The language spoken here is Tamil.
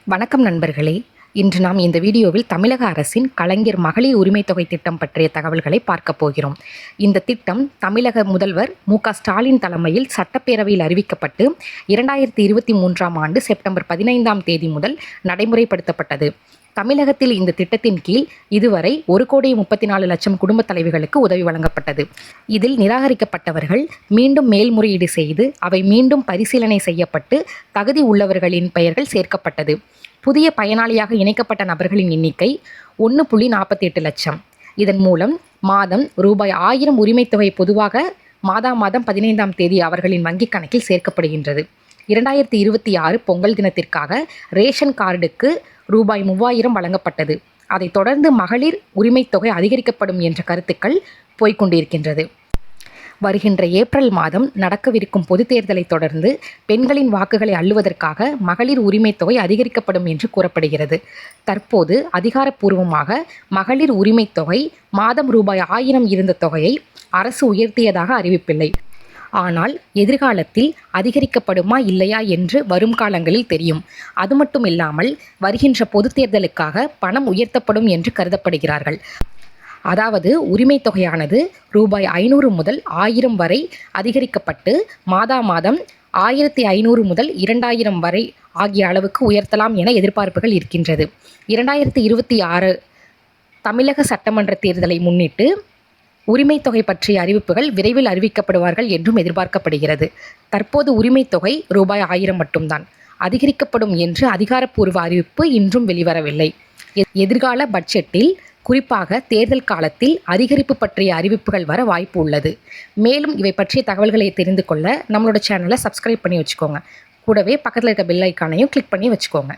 வணக்கம் நண்பர்களே. இன்று நாம் இந்த வீடியோவில் தமிழக அரசின் கலைஞர் மகளிர் உரிமைத் தொகை திட்டம் பற்றிய தகவல்களை பார்க்க போகிறோம். இந்த திட்டம் தமிழக முதல்வர் மு.க.ஸ்டாலின் தலைமையில் சட்டப்பேரவையில் அறிவிக்கப்பட்டு 2023ஆம் ஆண்டு செப்டம்பர் 15ஆம் முதல் நடைமுறைப்படுத்தப்பட்டது. தமிழகத்தில் இந்த திட்டத்தின் கீழ் இதுவரை 1,34,00,000 குடும்பத் தலைவிகளுக்கு உதவி வழங்கப்பட்டது. இதில் நிராகரிக்கப்பட்டவர்கள் மீண்டும் மேல்முறையீடு செய்து அவை மீண்டும் பரிசீலனை செய்யப்பட்டு தகுதி உள்ளவர்களின் பெயர்கள் சேர்க்கப்பட்டது. புதிய பயனாளியாக இணைக்கப்பட்ட நபர்களின் எண்ணிக்கை 1.48 லட்சம். இதன் மூலம் மாதம் ரூபாய் 1000 உரிமைத் தொகை பொதுவாக மாதம் 15ஆம் தேதி அவர்களின் வங்கிக் கணக்கில் சேர்க்கப்படுகின்றது. 2026 பொங்கல் தினத்திற்காக ரேஷன் கார்டுக்கு ரூபாய் 3000 வழங்கப்பட்டது. அதைத் தொடர்ந்து மகளிர் உரிமைத் தொகை அதிகரிக்கப்படும் என்ற கருத்துக்கள் போய்கொண்டிருக்கின்றது. வருகின்ற ஏப்ரல் மாதம் நடக்கவிருக்கும் பொதுத் தேர்தலை தொடர்ந்து பெண்களின் வாக்குகளை அள்ளுவதற்காக மகளிர் உரிமைத் தொகை அதிகரிக்கப்படும் என்று கூறப்படுகிறது. தற்போது அதிகாரப்பூர்வமாக மகளிர் உரிமைத் தொகை மாதம் ரூபாய் 1000 இருந்த தொகையை அரசு உயர்த்தியதாக அறிவிப்பில்லை. ஆனால் எதிர்காலத்தில் அதிகரிக்கப்படுமா இல்லையா என்று வரும் காலங்களில் தெரியும். அது மட்டும் இல்லாமல் வருகின்ற பொதுத் தேர்தலுக்காக பணம் உயர்த்தப்படும் என்று கருதப்படுகிறார்கள். அதாவது உரிமைத் தொகையானது ரூபாய் 500 முதல் 1000 வரை அதிகரிக்கப்பட்டு மாதம் 1500 முதல் 2000 வரை ஆகிய அளவுக்கு உயர்த்தலாம் என எதிர்பார்ப்புகள் இருக்கின்றது. 2026 தமிழக சட்டமன்ற தேர்தலை முன்னிட்டு உரிமைத் தொகை பற்றிய அறிவிப்புகள் விரைவில் அறிவிக்கப்படுவார்கள் என்றும் எதிர்பார்க்கப்படுகிறது. தற்போது உரிமைத் தொகை ரூபாய் 1000 மட்டும்தான். அதிகரிக்கப்படும் என்று அதிகாரப்பூர்வ அறிவிப்பு இன்றும் வெளிவரவில்லை. எதிர்கால பட்ஜெட்டில் குறிப்பாக தேர்தல் காலத்தில் அதிகரிப்பு பற்றிய அறிவிப்புகள் வர வாய்ப்பு உள்ளது. மேலும் இவை பற்றிய தகவல்களை தெரிந்து கொள்ள நம்மளோட சேனலை சப்ஸ்கிரைப் பண்ணி வச்சுக்கோங்க. கூடவே பக்கத்தில் இருக்க பெல் ஐக்கானையும் கிளிக் பண்ணி வச்சுக்கோங்க.